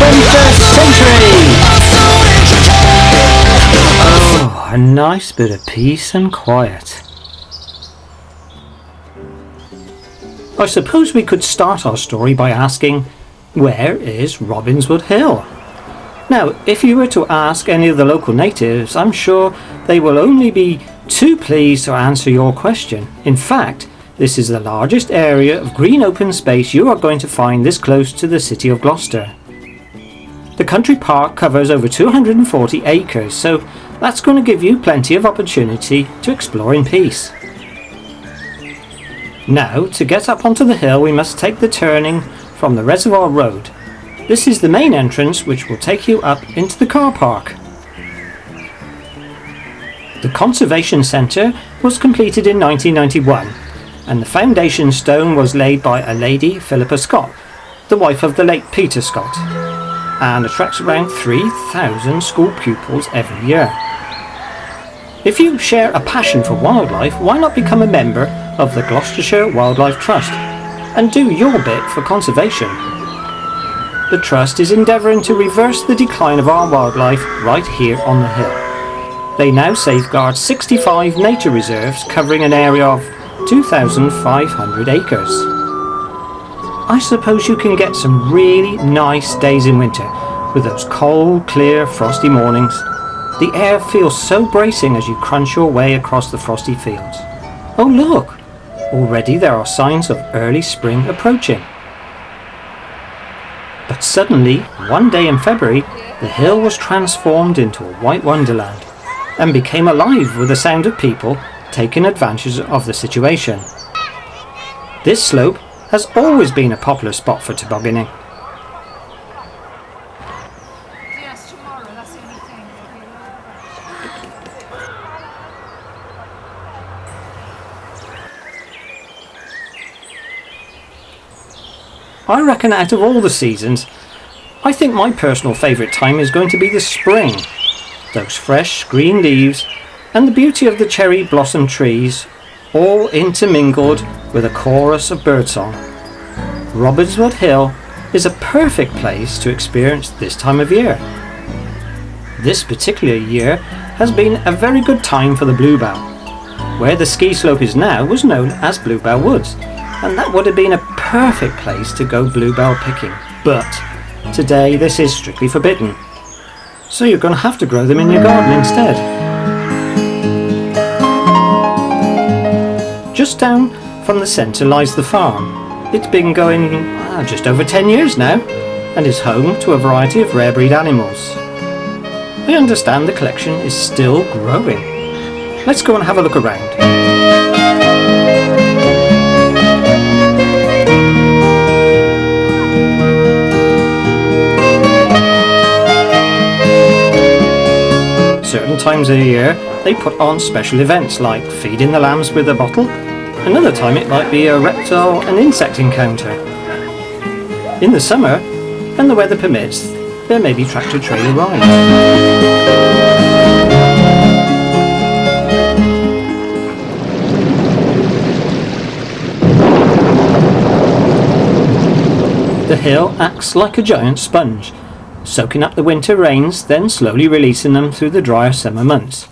21st century! Oh, a nice bit of peace and quiet. I suppose we could start our story by asking, where is Robinswood Hill? Now, if you were to ask any of the local natives, I'm sure they will only be too pleased to answer your question. In fact, this is the largest area of green open space you are going to find this close to the city of Gloucester. The country park covers over 240 acres, so that's going to give you plenty of opportunity to explore in peace. Now, to get up onto the hill we must take the turning from the Reservoir Road. This is the main entrance which will take you up into the car park. The Conservation Centre was completed in 1991 and the foundation stone was laid by a lady, Philippa Scott, the wife of the late Peter Scott, and attracts around 3,000 school pupils every year. If you share a passion for wildlife, why not become a member of the Gloucestershire Wildlife Trust and do your bit for conservation? The Trust is endeavouring to reverse the decline of our wildlife right here on the hill. They now safeguard 65 nature reserves covering an area of 2,500 acres. I suppose you can get some really nice days in winter with those cold, clear, frosty mornings. The air feels so bracing as you crunch your way across the frosty fields. Oh look! Already there are signs of early spring approaching. But suddenly, one day in February, the hill was transformed into a white wonderland and became alive with the sound of people taking advantage of the situation. This slope has always been a popular spot for tobogganing. Yes, tomorrow, that's the only thing. I reckon out of all the seasons, I think my personal favourite time is going to be the spring. Those fresh green leaves and the beauty of the cherry blossom trees, all intermingled with a chorus of birdsong. Robinswood Hill is a perfect place to experience this time of year. This particular year has been a very good time for the bluebell. Where the ski slope is now was known as Bluebell Woods, and that would have been a perfect place to go bluebell picking. But today this is strictly forbidden, so you're going to have to grow them in your garden instead. Just down from the centre lies the farm. It's been going just over 10 years now and is home to a variety of rare breed animals. I understand the collection is still growing. Let's go and have a look around. Certain times of the year they put on special events like feeding the lambs with a bottle. Another time it might be a reptile and insect encounter. In the summer, when the weather permits, there may be tractor trailer rides. The hill acts like a giant sponge, soaking up the winter rains, then slowly releasing them through the drier summer months.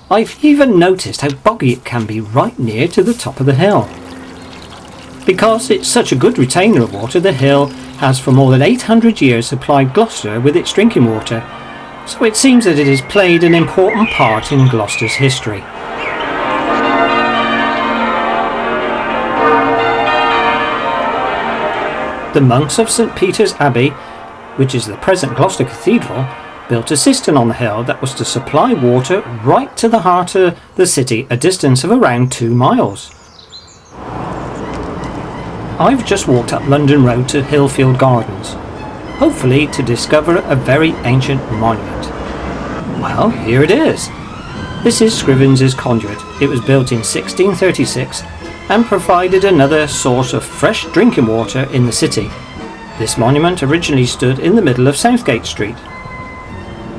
I've even noticed how boggy it can be right near to the top of the hill. Because it's such a good retainer of water, the hill has for more than 800 years supplied Gloucester with its drinking water, so it seems that it has played an important part in Gloucester's history. The monks of St Peter's Abbey, which is the present Gloucester Cathedral, built a cistern on the hill that was to supply water right to the heart of the city, a distance of around 2 miles. I've just walked up London Road to Hillfield Gardens, hopefully to discover a very ancient monument. Well, here it is. This is Scrivens' conduit. It was built in 1636 and provided another source of fresh drinking water in the city. This monument originally stood in the middle of Southgate Street.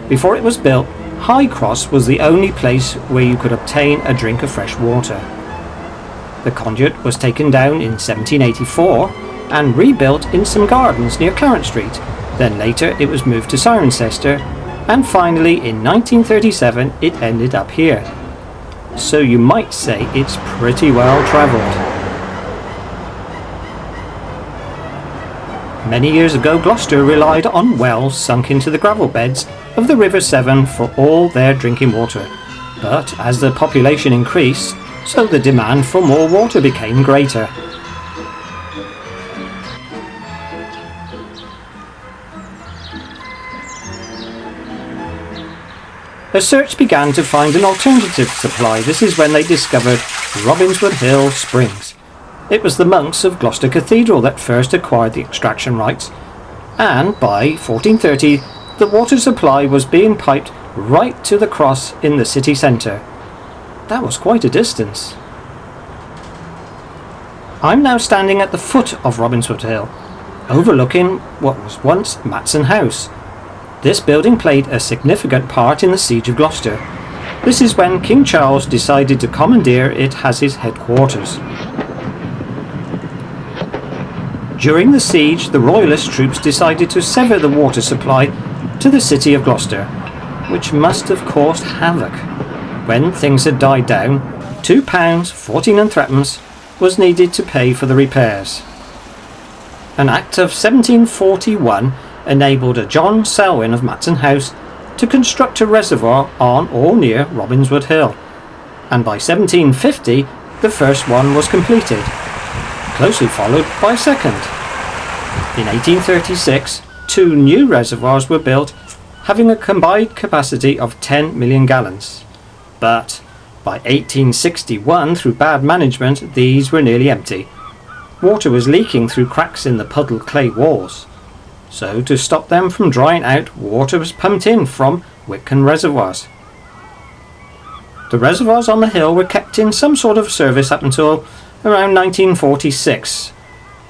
Before it was built, High Cross was the only place where you could obtain a drink of fresh water. The conduit was taken down in 1784 and rebuilt in some gardens near Clarence Street, Then later it was moved to Cirencester, and finally in 1937 it ended up here. So you might say it's pretty well travelled. Many years ago, Gloucester relied on wells sunk into the gravel beds of the River Severn for all their drinking water. But as the population increased, so the demand for more water became greater. A search began to find an alternative supply. This is when they discovered Robinswood Hill springs. It was the monks of Gloucester Cathedral that first acquired the extraction rights, and by 1430 the water supply was being piped right to the cross in the city centre. That was quite a distance. I'm now standing at the foot of Robinswood Hill, overlooking what was once Matson House. This building played a significant part in the siege of Gloucester. This is when King Charles decided to commandeer it as his headquarters. During the siege, the royalist troops decided to sever the water supply to the city of Gloucester, which must have caused havoc. When things had died down, £2 14 3 was needed to pay for the repairs. An Act of 1741 enabled a John Selwyn of Matson House to construct a reservoir on or near Robinswood Hill, and by 1750 the first one was completed, closely followed by a second. In 1836, 2 new reservoirs were built, having a combined capacity of 10 million gallons. But by 1861, through bad management, these were nearly empty. Water was leaking through cracks in the puddled clay walls. So to stop them from drying out, water was pumped in from Whitcomb reservoirs. The reservoirs on the hill were kept in some sort of service up until around 1946.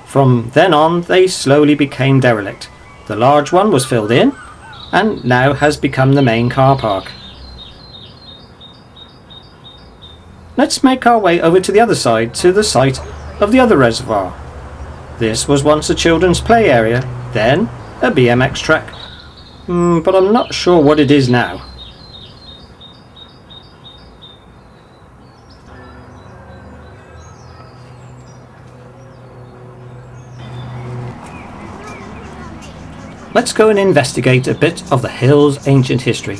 From then on they slowly became derelict. The large one was filled in and now has become the main car park. Let's make our way over to the other side, to the site of the other reservoir. This was once a children's play area, then a BMX track, but I'm not sure what it is now. Let's go and investigate a bit of the hill's ancient history.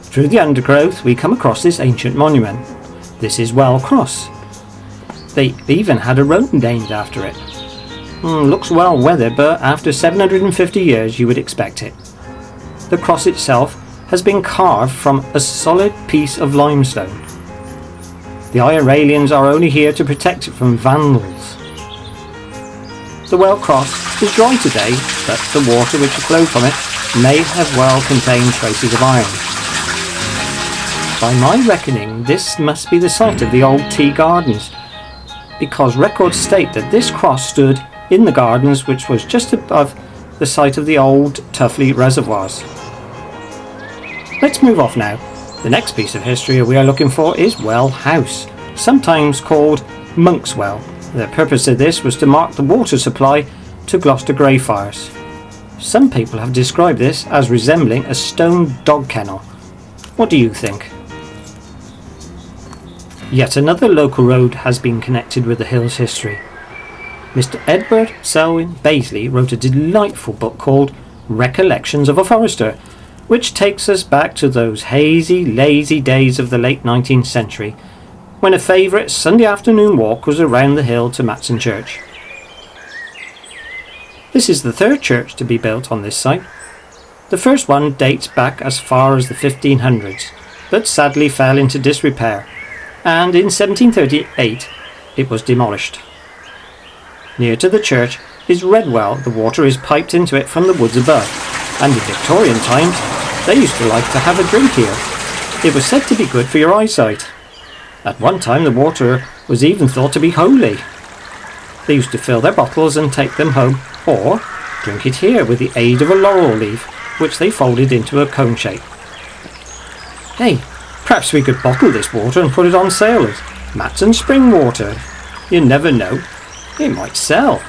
Through the undergrowth we come across this ancient monument. This is Well Cross. They even had a road named after it. Looks well weathered, but after 750 years you would expect it. The cross itself has been carved from a solid piece of limestone. The iron railings are only here to protect it from vandals. The Well Cross is dry today, but the water which flowed from it may have well contained traces of iron. By my reckoning, this must be the site of the old tea gardens, because records state that this cross stood in the gardens which was just above the site of the old Tuffley reservoirs. Let's move off now. The next piece of history we are looking for is Well House, sometimes called Monk's Well. The purpose of this was to mark the water supply to Gloucester Greyfriars. Some people have described this as resembling a stone dog kennel. What do you think? Yet another local road has been connected with the hill's history. Mr. Edward Selwyn Bazley wrote a delightful book called Recollections of a Forester, which takes us back to those hazy, lazy days of the late 19th century, when a favourite Sunday afternoon walk was around the hill to Matson Church. This is the third church to be built on this site. The first one dates back as far as the 1500s, but sadly fell into disrepair, and in 1738 it was demolished. Near to the church is Redwell. The water is piped into it from the woods above, and in Victorian times they used to like to have a drink here. It was said to be good for your eyesight. At one time the water was even thought to be holy. They used to fill their bottles and take them home, or drink it here with the aid of a laurel leaf, which they folded into a cone shape. Hey, perhaps we could bottle this water and put it on sale as Matson spring water. You never know, it might sell.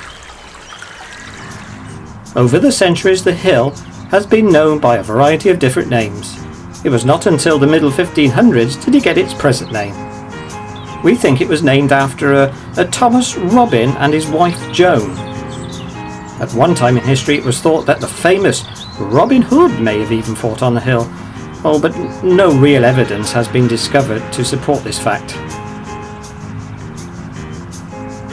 Over the centuries, the hill has been known by a variety of different names. It was not until the middle 1500s did it get its present name. We think it was named after a Thomas Robin and his wife Joan. At one time in history, it was thought that the famous Robin Hood may have even fought on the hill. Oh, but no real evidence has been discovered to support this fact.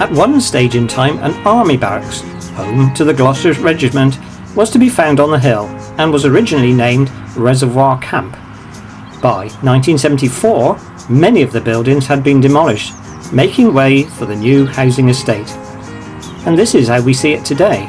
At one stage in time, an army barracks, home to the Gloucester Regiment, was to be found on the hill and was originally named Reservoir Camp. By 1974, many of the buildings had been demolished, making way for the new housing estate. And this is how we see it today.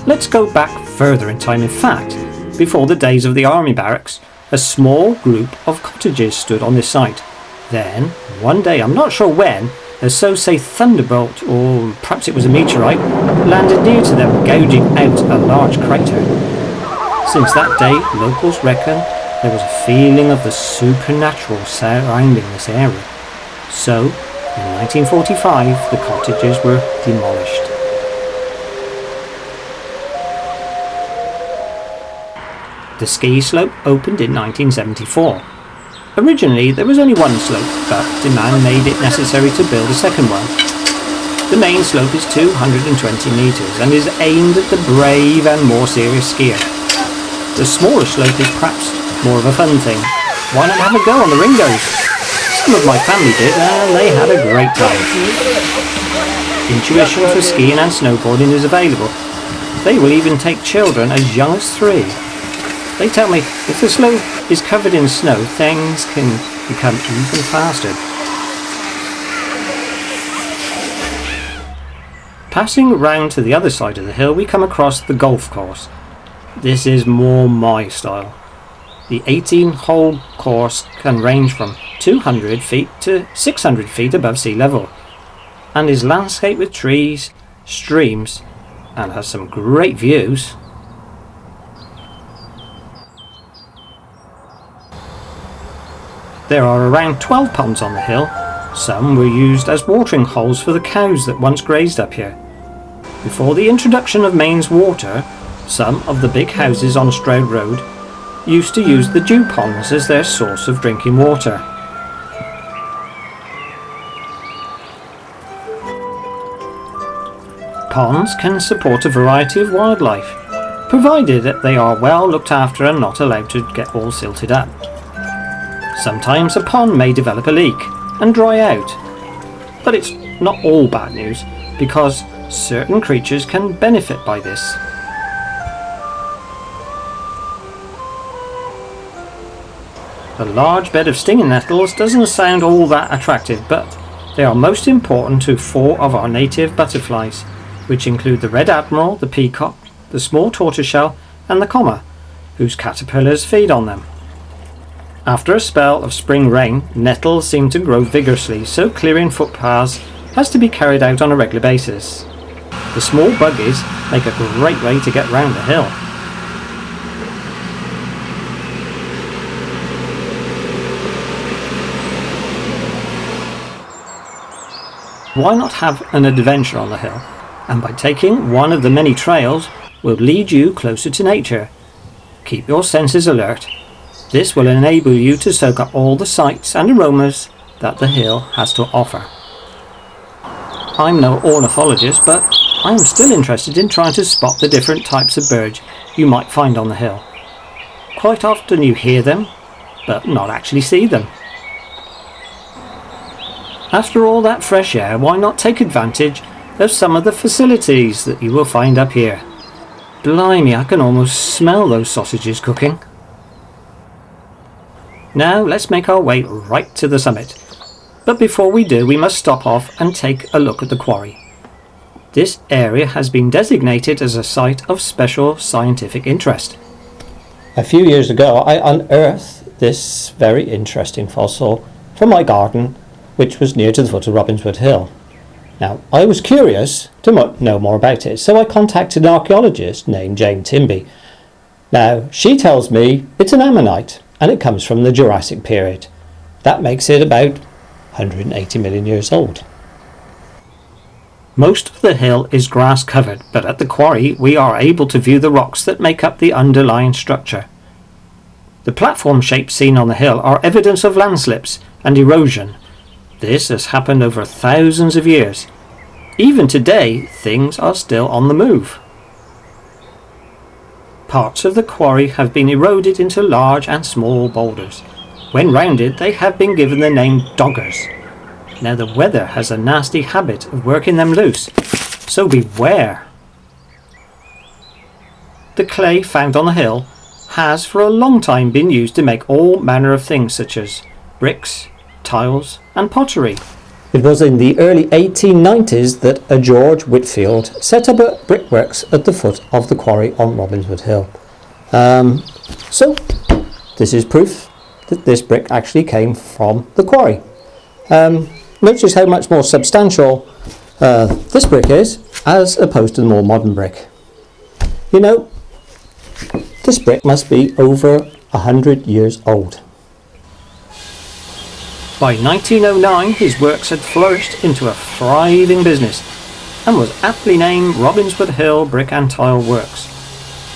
Let's go back further in time. In fact, before the days of the army barracks, a small group of cottages stood on this site. Then, one day, I'm not sure when, a so-say thunderbolt, or perhaps it was a meteorite, landed near to them, gouging out a large crater. Since that day, locals reckon there was a feeling of the supernatural surrounding this area. So, in 1945, the cottages were demolished. The ski slope opened in 1974. Originally, there was only one slope, but demand made it necessary to build a second one. The main slope is 220 metres and is aimed at the brave and more serious skier. The smaller slope is perhaps more of a fun thing. Why not have a go on the Ringos? Some of my family did, and they had a great time. Intuition for skiing and snowboarding is available. They will even take children as young as 3. They tell me if the slope is covered in snow, things can become even faster. Passing round to the other side of the hill, we come across the golf course. This is more my style. The 18-hole course can range from 200 feet to 600 feet above sea level, and is landscaped with trees, streams, and has some great views. There are around 12 ponds on the hill. Some were used as watering holes for the cows that once grazed up here. Before the introduction of mains water, some of the big houses on Stroud Road used to use the dew ponds as their source of drinking water. Ponds can support a variety of wildlife, provided that they are well looked after and not allowed to get all silted up. Sometimes a pond may develop a leak and dry out, but it's not all bad news, because certain creatures can benefit by this. A large bed of stinging nettles doesn't sound all that attractive, but they are most important to 4 of our native butterflies, which include the red admiral, the peacock, the small tortoiseshell and the comma, whose caterpillars feed on them. After a spell of spring rain, nettles seem to grow vigorously, so clearing footpaths has to be carried out on a regular basis. The small buggies make a great way to get round the hill. Why not have an adventure on the hill? And by taking one of the many trails, will lead you closer to nature. Keep your senses alert. This will enable you to soak up all the sights and aromas that the hill has to offer. I'm no ornithologist, but I am still interested in trying to spot the different types of birds you might find on the hill. Quite often you hear them, but not actually see them. After all that fresh air, why not take advantage of some of the facilities that you will find up here? Blimey, I can almost smell those sausages cooking. Now let's make our way right to the summit. But before we do, we must stop off and take a look at the quarry. This area has been designated as a site of special scientific interest. A few years ago, I unearthed this very interesting fossil from my garden, which was near to the foot of Robinswood Hill. Now, I was curious to know more about it, so I contacted an archaeologist named Jane Timby. Now, she tells me it's an ammonite, and it comes from the Jurassic period. That makes it about 180 million years old. Most of the hill is grass covered, but at the quarry we are able to view the rocks that make up the underlying structure. The platform shapes seen on the hill are evidence of landslips and erosion. This has happened over thousands of years. Even today, things are still on the move. Parts of the quarry have been eroded into large and small boulders. When rounded, they have been given the name doggers. Now the weather has a nasty habit of working them loose, so beware. The clay found on the hill has for a long time been used to make all manner of things such as bricks, tiles and pottery. It was in the early 1890s that a George Whitfield set up a brickworks at the foot of the quarry on Robinswood Hill. So this is proof that this brick actually came from the quarry. Notice how much more substantial this brick is as opposed to the more modern brick. You know, this brick must be over 100 years old. By 1909 his works had flourished into a thriving business and was aptly named Robinswood Hill Brick and Tile Works.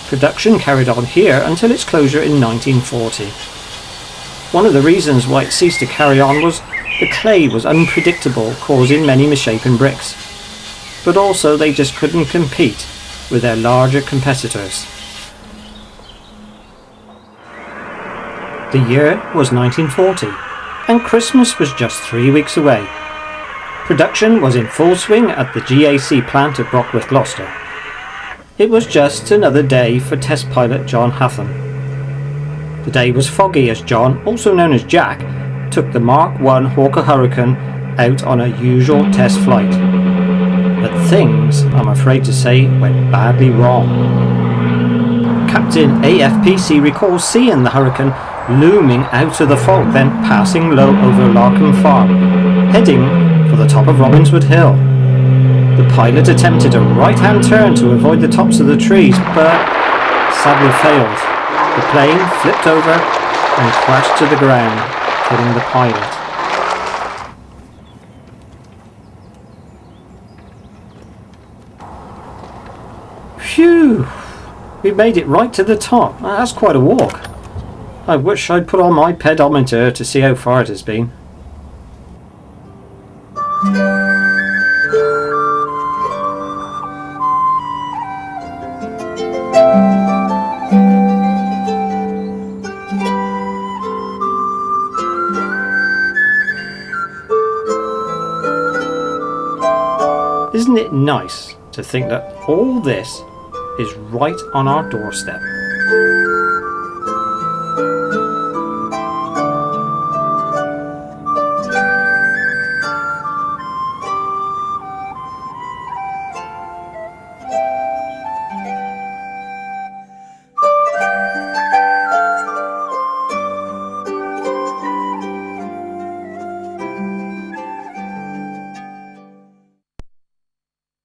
Production carried on here until its closure in 1940. One of the reasons why it ceased to carry on was the clay was unpredictable, causing many misshapen bricks, but also they just couldn't compete with their larger competitors. The year was 1940 and Christmas was just 3 weeks away. Production was in full swing at the GAC plant at Brockworth, Gloucester. It was just another day for test pilot John Hatham. The day was foggy as John, also known as Jack, took the Mark I Hawker Hurricane out on a usual test flight. But things, I'm afraid to say, went badly wrong. Captain AFPC recalls seeing the Hurricane looming out of the fog, then passing low over Larkham Farm, heading for the top of Robinswood Hill. The pilot attempted a right-hand turn to avoid the tops of the trees, but sadly failed. The plane flipped over and crashed to the ground, killing the pilot. Phew! We made it right to the top. That's quite a walk. I wish I'd put on my pedometer to see how far it has been. Isn't it nice to think that all this is right on our doorstep?